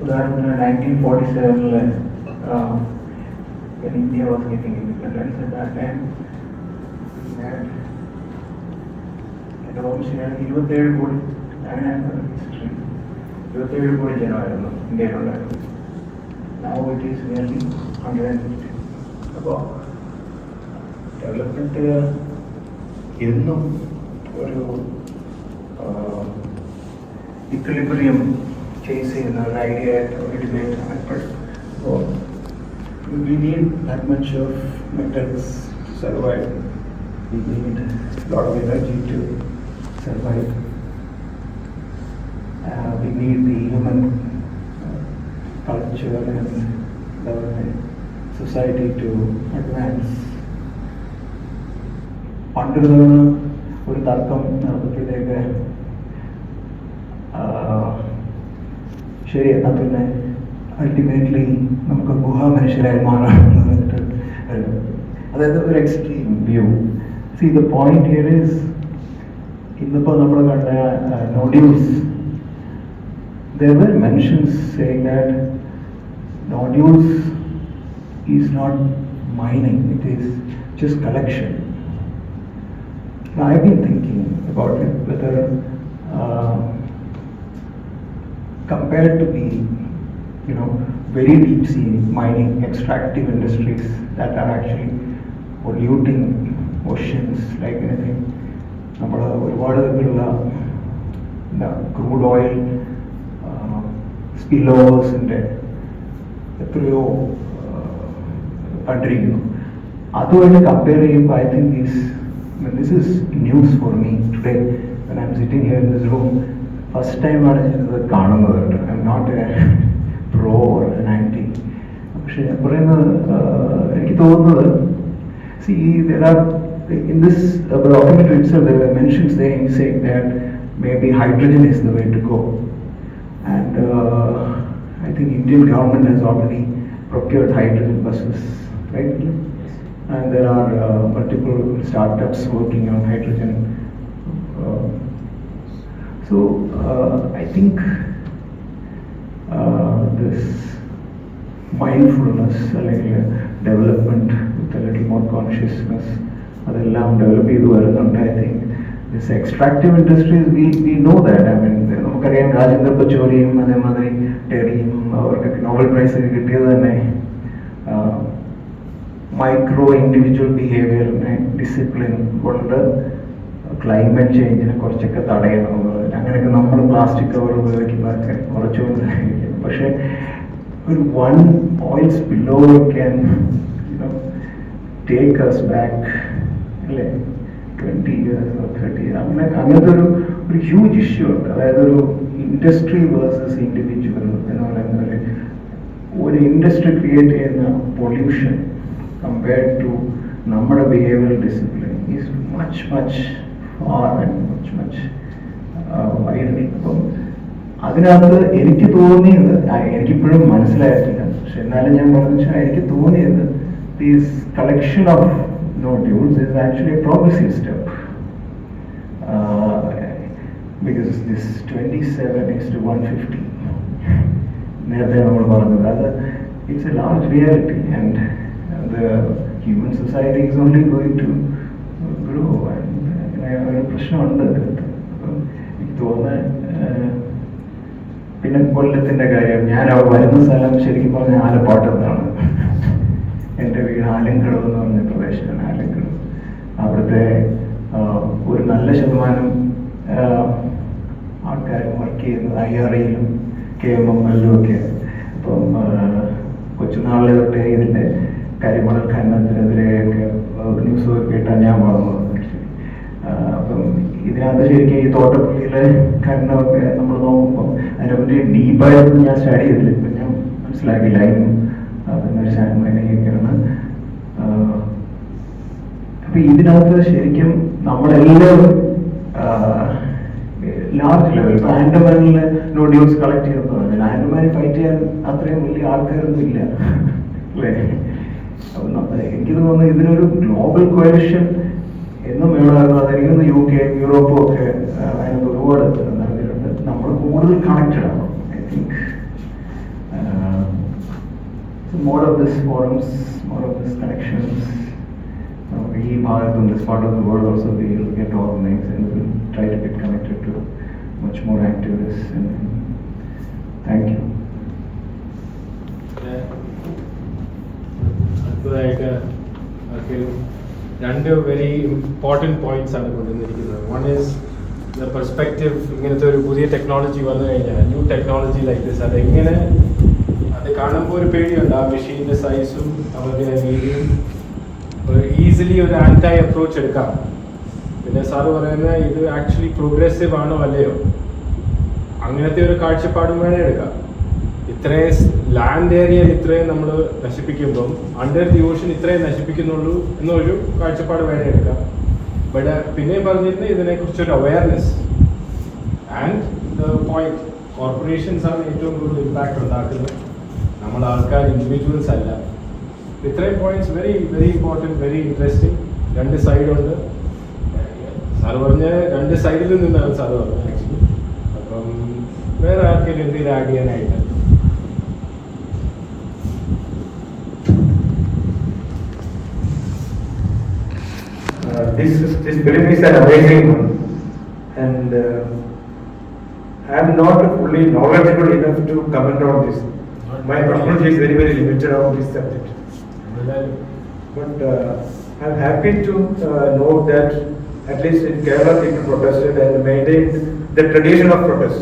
ഉദാഹരണത്തിന് 1947 when India was getting independence, at that time we had എൻ്റെ ഓർമ്മ ശരിയാണ് 27 കോടി, അങ്ങനെയാണ് ഹിസ്റ്ററി, 27 കോടി ജനമായിരുന്നു ഇന്ത്യയിലുണ്ടായിരുന്നു. Now it is nearly 150. അപ്പോൾ ഡെവലപ്മെൻറ്റ് എന്നും ഒരു ഇക്വിലിബ്രിയം ചേസ് ചെയ്യുന്ന ഒരു ഐഡിയ ആയിട്ട് ഒരു ഡിബേറ്റ് ആണ് ഇപ്പോഴും. അപ്പോൾ we need that much of metals to survive. We need a lot of energy to survive. We need the human culture and the society to advance. പണ്ട് ഒരു തർക്കം നടത്തിയതൊക്കെ ശരി, എന്നാൽ പിന്നെ അൾട്ടിമേറ്റ്ലി നമുക്ക് ഗുഹാമനുഷ്യരായി മാറാമെന്നിട്ട് അതായത് ഒരു extreme view. C the point here is, ഇന്നിപ്പോൾ നമ്മൾ കണ്ട nodules, there were mentions saying that nodules is not mining, it is just collection. Now I've been thinking about it, whether compared to the very deep sea mining extractive industries that are actually polluting oceans like anything, നമ്മൾ ഒരുപാട് തരത്തിലുള്ള crude oil സ്പില്ലോവേഴ്സിൻ്റെ എത്രയോ കണ്ടിരിക്കുന്നു. അതുമായിട്ട് compare ചെയ്യുമ്പോൾ I think this is news for me today when I am sitting here in this room. First ടൈമാണ് ഞാനിത് കാണുന്നത്. I am not a pro or an anti. പക്ഷെ ഞാൻ പറയുന്നത്, എനിക്ക് തോന്നുന്നത്, see there are in this documentary itself there were mentions saying that maybe hydrogen is the way to go, and I think Indian government has already procured hydrogen buses, right? And there are multiple startups working on hydrogen. So I think this mindfulness, development with a little more consciousness, അതെല്ലാം develop ചെയ്തു വരുന്നുണ്ട്. I think this extractive industries we know that. I mean നമുക്കറിയാം, രാജേന്ദ്ര പച്ചോലിയും അതേമാതിരി ടെറിയും അവർക്കൊക്കെ Nobel prize കിട്ടിയത് തന്നെ micro individual ബിഹേവിയറിനെ discipline കൊണ്ട് climate ചേഞ്ചിനെ കുറച്ചൊക്കെ തടയണം എന്നുള്ളത്. അങ്ങനെയൊക്കെ നമ്മൾ പ്ലാസ്റ്റിക് കവർ ഉപയോഗിക്കുന്നതൊക്കെ കുറച്ചുകൊണ്ട്. പക്ഷേ ഒരു one oil spillover can take us back, അല്ലേ, 20 years or 30 years. അങ്ങനത്തെ ഒരു ഹ്യൂജ് ഇഷ്യൂ ഉണ്ട്. അതായത് ഒരു ഇൻഡസ്ട്രി വേഴ്സസ് ഇൻഡിവിജ്വൽ എന്ന് പറയുന്നത്, ഒരു ഇൻഡസ്ട്രി ക്രിയേറ്റ് ചെയ്യുന്ന പൊല്യൂഷൻ കമ്പയർഡ് ടു നമ്മുടെ behavioural discipline is much much far and much widening. അപ്പം അതിനകത്ത് എനിക്ക് തോന്നിയത്, എനിക്കിപ്പോഴും മനസ്സിലായിട്ടില്ല, പക്ഷെ എന്നാലും ഞാൻ പറഞ്ഞു വെച്ചാൽ എനിക്ക് തോന്നിയത് this collection of nodules is actually a progressive step, because this 27:150 നേരത്തെ നമ്മൾ പറഞ്ഞത്, അത് it's a large reality, and the human society is only going to grow, and ഒരു പ്രശ്നമുണ്ട്. എനിക്ക് തോന്നുന്നത് പിന്നെ കൊല്ലത്തിൻ്റെ കാര്യം, ഞാൻ വരുന്ന സ്ഥലം ശരിക്കും പറഞ്ഞാൽ ആലപ്പാട്ട് എന്നാണ്. എൻ്റെ വീട് ആലങ്കടവ് എന്ന് പറഞ്ഞ പ്രദേശമാണ്. ആലങ്കടവ് അവിടുത്തെ ഒരു നല്ല ശതമാനം ആൾക്കാരും വർക്ക് ചെയ്യുന്നത് IRAയിലും KMML ഒക്കെ. അപ്പം കൊച്ചുനാളിലെ തൊട്ടേ ഇതിൻ്റെ കരിമണൽ ഖനനത്തിനെതിരെയൊക്കെ ന്യൂസ് കേട്ടാണ് ഞാൻ വളർന്നത്. അപ്പം ഇതിനകത്ത് ശരിക്കും ഈ തോട്ടപ്പള്ളിയിലെ ഖനനമൊക്കെ നമ്മൾ നോക്കുമ്പോൾ അതിനെപ്പറ്റി ഡീപ്പായിട്ടൊന്നും ഞാൻ സ്റ്റഡി ചെയ്തില്ല. ഇപ്പം ഞാൻ മനസ്സിലാക്കില്ല. ശാന്മനയൊക്കെയാണ്. അപ്പൊ ഇതിനകത്ത് ശരിക്കും നമ്മളെല്ലാവരും ലാർജ് ലെവൽ, ഇപ്പൊ ആൻഡമാനിൽ നോഡ്യൂൾസ് കളക്ട് ചെയ്യുന്നത് പറഞ്ഞാൽ ആൻഡമാനിൽ ഫൈറ്റ് ചെയ്യാൻ അത്രയും വലിയ ആൾക്കാരൊന്നും ഇല്ല, അല്ലേ? അപ്പൊ എനിക്ക് തോന്നുന്നു ഇതിനൊരു ഗ്ലോബൽ കോalition എന്നും വേണമായിരുന്നു. അതായിരിക്കും UK, യൂറോപ്പും ഒക്കെ അതിനകത്ത് ഒരുപാട് നടന്നിട്ടുണ്ട്. നമ്മൾ കൂടുതൽ കണക്റ്റഡ് ആണ്. I think So more of this forums, more of this connections. Bharat on this part of the world also we will get organized and we will try to get connected to much more activists. And thank you. Two very important points are കൊണ്ടുവന്നിരിക്കുന്നത്. One is the perspective, ഇങ്ങനത്തെ ഒരു പുതിയ technology വന്നു കഴിഞ്ഞാൽ, new technology like this, അതെങ്ങനെ അത് കാണുമ്പോൾ ഒരു പേടിയുണ്ട്. ആ മെഷീൻ്റെ സൈസും അവരുടെ രീതിയും ഈസിലി ഒരു ആൻറ്റൈ അപ്രോച്ച് എടുക്കാം. പിന്നെ സാറ് പറയുന്നത് ഇത് ആക്ച്വലി പ്രോഗ്രസീവ് ആണോ അല്ലയോ, അങ്ങനത്തെ ഒരു കാഴ്ചപ്പാടും വേണേ എടുക്കാം. ഇത്രയും ലാൻഡ് ഏരിയയിൽ ഇത്രയും നമ്മൾ നശിപ്പിക്കുമ്പം അണ്ടർ ദി ഓഷൻ ഇത്രയും നശിപ്പിക്കുന്നുള്ളൂ എന്നൊരു കാഴ്ചപ്പാട് വേണേ എടുക്കാം. ബട്ട് പിന്നെയും പറഞ്ഞിരുന്നത് ഇതിനെക്കുറിച്ചൊരു awareness and the point, corporations ആണ് ഏറ്റവും കൂടുതൽ ഇമ്പാക്ട് ഉണ്ടാക്കുന്നത്, നമ്മൾ ആൾക്കാർ ഇൻഡിവിജ്വൽസ് അല്ല. ഇത്രയും points very very important, very interesting. രണ്ട് സൈഡുണ്ട്. സാറ് പറഞ്ഞ രണ്ട് സൈഡിൽ നിന്നാണ് സാറ് പറഞ്ഞത് ആക്ച്വലി. അപ്പം വേറെ ആർക്കെങ്കിലും എന്തെങ്കിലും ആഡ് ചെയ്യാനായിട്ട്? This film is an amazing one, and I am not fully knowledgeable enough to comment on this. My knowledge is very very limited on this subject. But I am happy to note that at least in Kerala people protested and maintained the tradition of protest.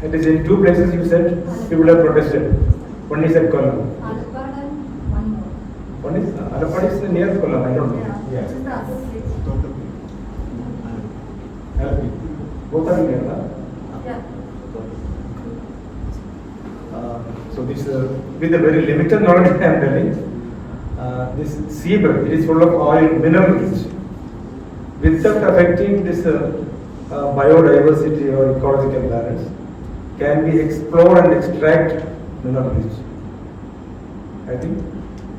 It is in two places you said people have protested. One is at Kollam. Alapad and one more. One is Alapad is near Kollam. I don't know. Yeah. Which is the other place. Both are in Kerala. Yeah. So this with a very limited knowledge I am telling. This seabed, it is full of oil, mineral rich. Without affecting this biodiversity or ecological balance, can be explored and extract mineral rich. I think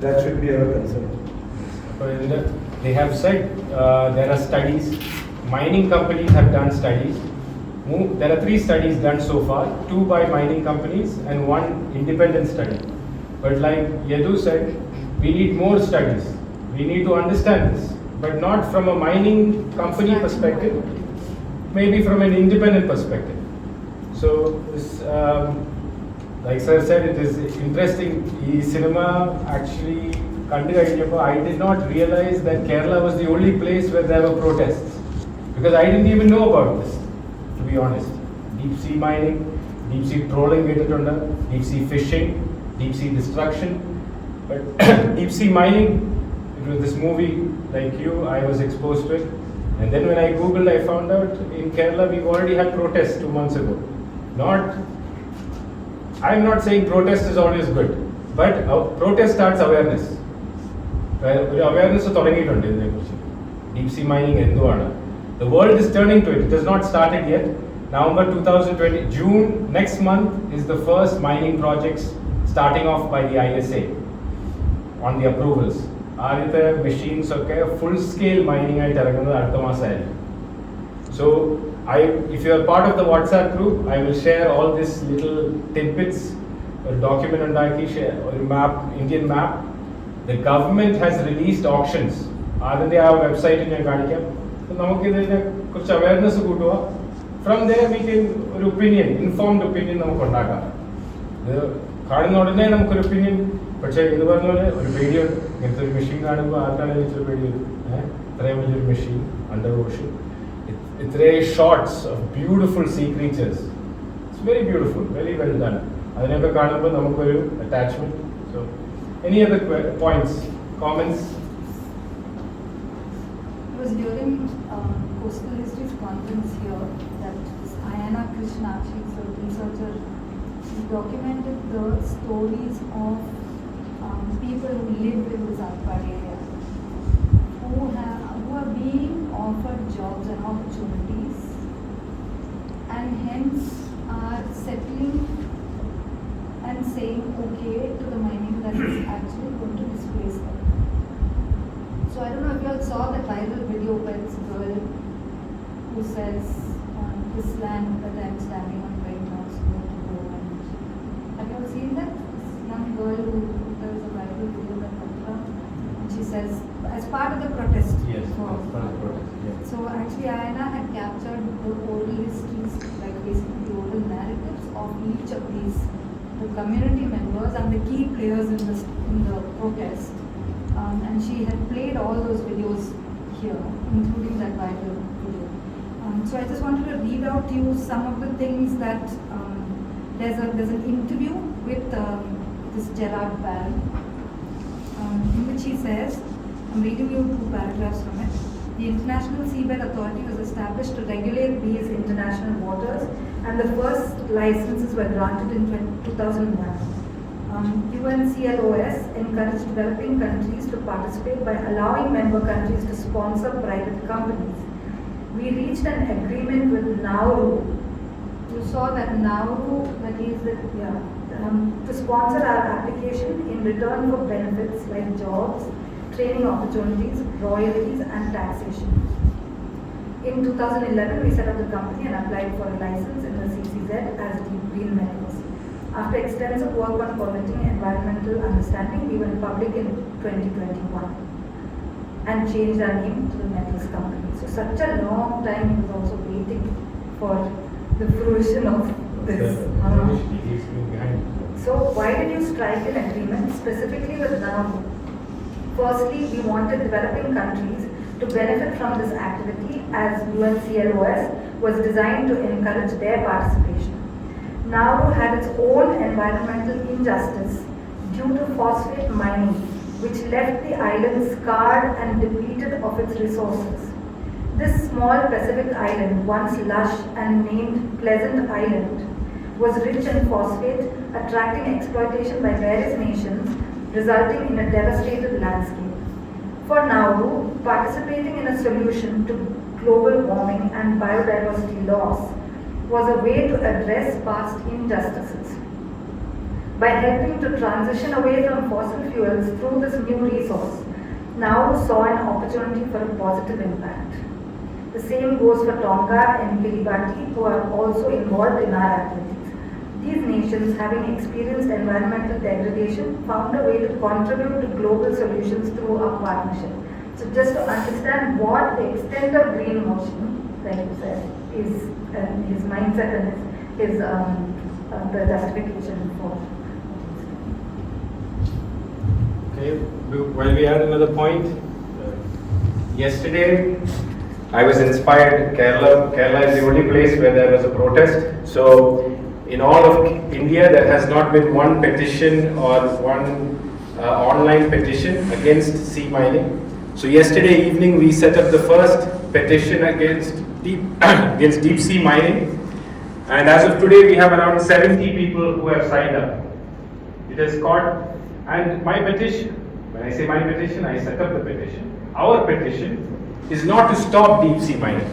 that should be our concern. They have said there are studies, mining companies have done studies. There are 3 studies done so far, 2 by mining companies and 1 independent study. But like Yadu said, we need more studies. We need to understand this, but not from a mining company perspective, maybe from an independent perspective. So this, like sir said, it is interesting. The cinema actually, I did not realize that Kerala was the only place where there were protests, because I didn't even know about this, to be honest. Deep sea mining, deep sea trawling, deep sea fishing, deep sea destruction. But deep sea mining, it was this movie like you, I was exposed to it. And then when I googled, I found out in Kerala we've already had protests 2 months ago. I'm not saying protest is always good, but protest starts awareness. Awareness is തുടങ്ങിയിട്ടുണ്ട് ഇതിനെക്കുറിച്ച്. Deep sea mining എന്തുവാണ്? The world is turning to it. It has not started yet. November 2020, June next month is the first mining projects starting off by the ISA on the approvals. ആദ്യത്തെ machines ഒക്കെ full scale mining ആയിട്ട് ഇറങ്ങുന്നത് അടുത്ത മാസമായിരിക്കും. So if you are part of the WhatsApp group, I will share all these little tidbits. A document ഉണ്ടാക്കി ഒരു map, Indian map. The government has released auctions. അതിൻ്റെ ആ വെബ്സൈറ്റിൽ ഞാൻ കാണിക്കാം. നമുക്ക് ഇതിനെ കുറിച്ച് അവയർനെസ് കൂട്ടുക. From there we can ഒരു ഒപ്പീനിയൻ, ഇൻഫോംഡ് ഒപ്പീനിയൻ നമുക്ക് ഉണ്ടാക്കാം. ഇത് കാണുന്ന ഉടനെ നമുക്കൊരു ഒപ്പീനിയൻ, പക്ഷേ ഇത് പറഞ്ഞ പോലെ ഒരു പേടിയുണ്ട്. ഇങ്ങനത്തെ ഒരു മെഷീൻ കാണുമ്പോൾ ആർക്കാണെങ്കിൽ ഇച്ചിരി പേടി വരും. ഇത്രയും വലിയൊരു മെഷീൻ അണ്ടർ ഓഷൻ, ഇത്രയും shots of beautiful sea creatures. It's very beautiful, very well done. അതിനൊക്കെ കാണുമ്പോൾ നമുക്കൊരു attachment. So any other points, comments? It was during Coastal Histories conference here that this Ayana Krishna, she's a researcher, she documented the stories of people who live in this Alapad area, who are being offered jobs and opportunities, and hence are settling and saying okay to the mining that is actually going to displace them. So I don't know if you all saw that viral video by this girl who says, this land that I'm standing on right now is going to go. And have you all seen that? This young girl who each of these, the community members and the key players in the protest. And she had played all those videos here, including that viral video. So I just wanted to read out to you some of the things that there's an interview with this Gerard Barron, in which he says, I'm reading you 2 paragraphs from it. The International Seabed Authority was established to regulate these international waters, and the first licenses were granted in 2001. UNCLOS encouraged developing countries to participate by allowing member countries to sponsor private companies. We reached an agreement with Nauru. You saw that Nauru, that is to sponsor our application in return for benefits like jobs, training opportunities, royalties and taxation. In 2011, we set up the company and applied for a license in the CCZ as Deep Green Metals. After extensive work on permitting environmental understanding, we went public in 2021 and changed our name to the Metals Company. So such a long time was also waiting for the fruition of this. So why did you strike an agreement specifically with Nauru? Firstly, we wanted developing countries to benefit from this activity as UNCLOS was designed to encourage their participation. Nauru had its own environmental injustice due to phosphate mining, which left the island scarred and depleted of its resources. This small Pacific island, once lush and named Pleasant Island, was rich in phosphate, attracting exploitation by various nations, resulting in a devastated landscape. For Nauru, participating in a solution to global warming and biodiversity loss was a way to address past injustices. By helping to transition away from fossil fuels through this new resource, Nauru saw an opportunity for a positive impact. The same goes for Tonga and Kiribati, who are also involved in our activities. These nations, having experienced environmental degradation, found a way to contribute to global solutions through a partnership. So just to understand what the extent of greenwashing, like you said, is his mindset and his the justification for. Okay, well, we had another point. Yesterday, I was inspired. Kerala is the only place where there was a protest. So, in all of India, there has not been one petition or one online petition against sea mining. So, yesterday evening, we set up the first petition against deep sea mining. And as of today, we have around 70 people who have signed up. It is called, and my petition, when I say my petition, I set up the petition. Our petition is not to stop deep sea mining.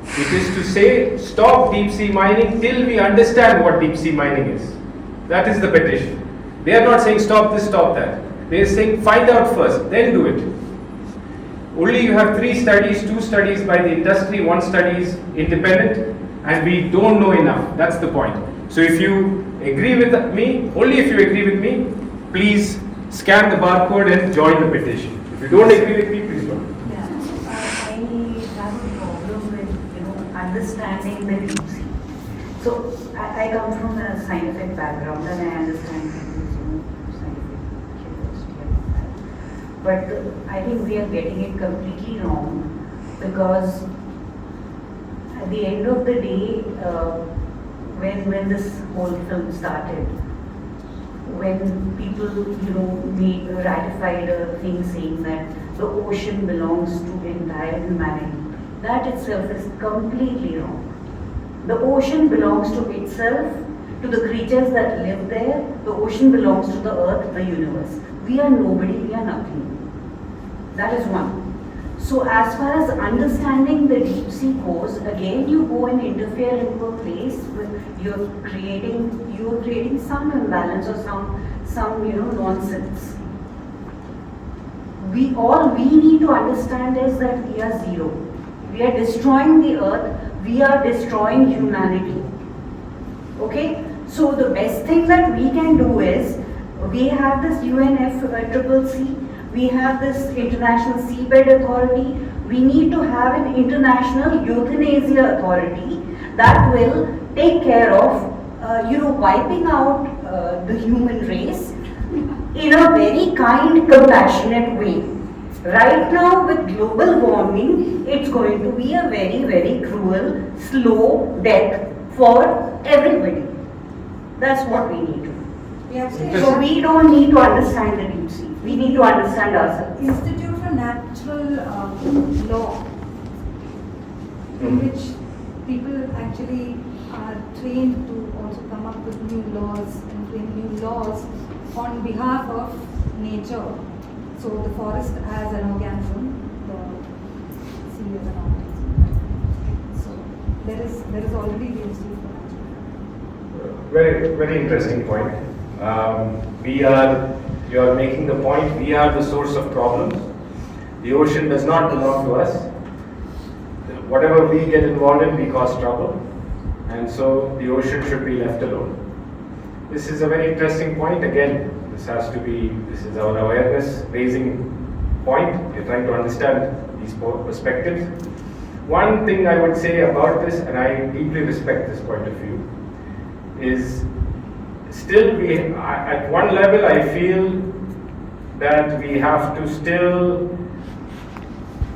It is to say stop deep sea mining till we understand what deep sea mining is. That is the petition. They are not saying stop this, stop that. They are saying find out first, then do it. Only you have 3 studies, 2 studies by the industry, 1 study is independent, and we don't know enough. That's the point. So if you agree with me, only if you agree with me, please scan the barcode and join the petition. If you don't agree with me, please don't. Yeah, I have a problem with understanding the deep sea. So I come from a scientific background and I understand scientific curiosity. But I think we are getting it completely wrong because at the end of the day, when this whole film started, when people ratified a thing saying that the ocean belongs to entire humanity, that itself is completely wrong. The ocean belongs to itself, to the creatures that live there. The ocean belongs to the earth, the universe. We are nobody, we are nothing. That is one. So as far as understanding the deep sea goes, again you go and interfere into a place where you're creating some imbalance or some nonsense. All we need to understand is that we are zero. We are destroying the earth, we are destroying humanity. Okay? So the best thing that we can do is, we have this UNFCCC, we have this International Seabed Authority, we need to have an international euthanasia authority that will take care of wiping out the human race in a very kind, compassionate way. Right now, with global warming, it's going to be a very, very cruel, slow death for everybody. That's what we need to do. We actually So we don't need to understand the deep sea. We need to understand ourselves. Institute for Natural Law, in which people actually are trained to also come up with new laws and bring new laws on behalf of nature. So the forest as an organism, the sea as an organism. So there is already the Institute for Natural Law. Very, very interesting point. You are making the point, we are the source of problems. The ocean does not belong to us. Whatever we get involved in, we cause trouble. And so the ocean should be left alone. This is a very interesting point. Again, this is our awareness raising point. We're trying to understand these perspectives. One thing I would say about this, and I deeply respect this point of view, is still at one level I feel that we have to still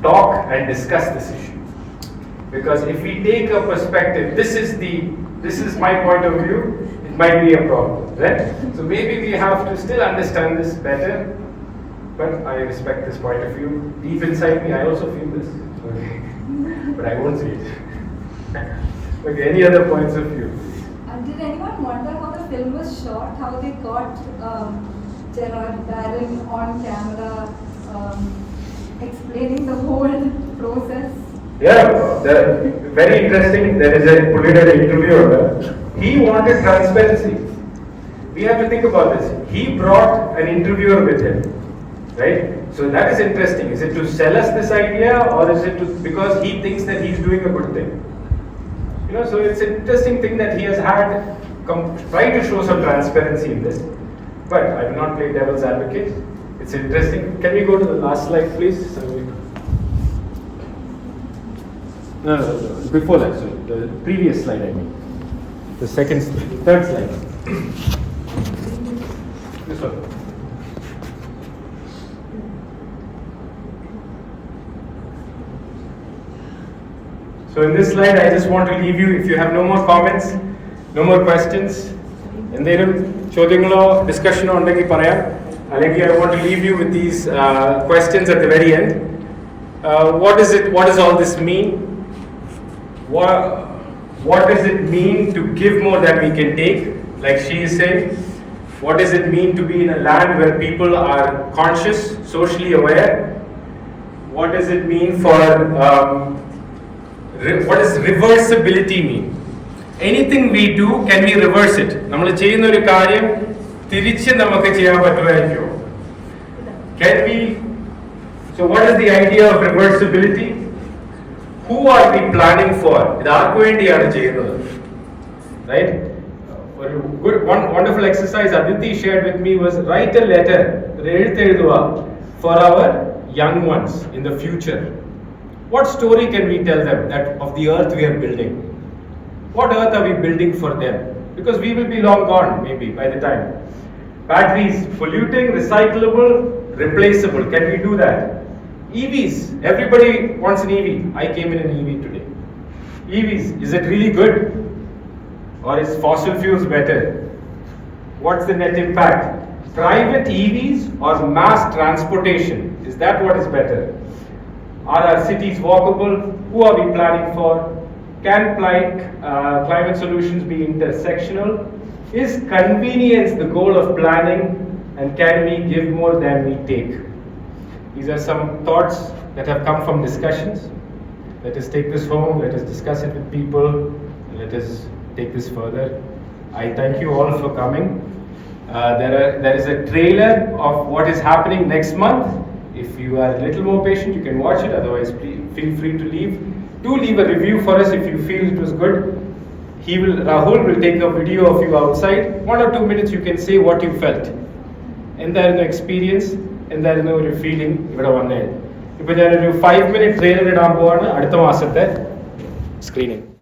talk and discuss this issue. Because if we take a perspective, this is my point of view, it might be a problem, right? So maybe we have to still understand this better, but I respect this point of view. Deep inside me, I also feel this, okay. But I won't say it. Okay, any other points of view? Did anyone wonder how the film was shot? How they got Gerard Barron on camera explaining the whole process? Yeah, very interesting. There is a Pulitzer interviewer. He wanted transparency. We have to think about this. He brought an interviewer with him, right? So that is interesting. Is it to sell us this idea, or is it because he thinks that he's doing a good thing? So it's an interesting thing that he has had try to show some transparency in this. But I will not play devil's advocate. It's interesting. Can we go to the last slide, please? No, before that, sorry. The previous slide, I mean. The third slide. This one. So in this slide, I just want to leave you, if you have no more comments, no more questions, discussion on I want to leave you with these questions at the very end. What does all this mean? What does it mean to give more than we can take, like she is saying? What does it mean to be in a land where people are conscious, socially aware? What does it mean for, what does reversibility mean? Anything we do, can we reverse it? Can we? So what is the idea of reversibility? Who are we planning for? Right? One wonderful exercise Aditi shared with me was write a letter for our young ones in the future. What story can we tell them of the earth we are building? What earth are we building for them? Because we will be long gone, maybe, by the time. Batteries, polluting, recyclable, replaceable. Can we do that? EVs, everybody wants an EV. I came in an EV today. EVs, is it really good? Or is fossil fuels better? What's the net impact? Private EVs or mass transportation? Is that what is better? Are our cities walkable? Who are we planning for? Can climate solutions be intersectional? Is convenience the goal of planning? And can we give more than we take? These are some thoughts that have come from discussions. Let us take this home, let us discuss it with people, and let us take this further. I thank you all for coming. There is a trailer of what is happening next month. If you are a little more patient, you can watch it. Otherwise, please feel free to leave. Do leave a review for us if you feel it was good. Rahul will take a video of you outside. 1 or 2 minutes, you can say what you felt. എന്തായിരുന്നു experience, എന്തായിരുന്നു ഒരു feeling ഇവിടെ വന്നേ. ഇപ്പൊ ഞാനൊരു 5-minute trailer ഇടാൻ പോവാണ് അടുത്ത മാസത്തെ സ്ക്രീനിങ്.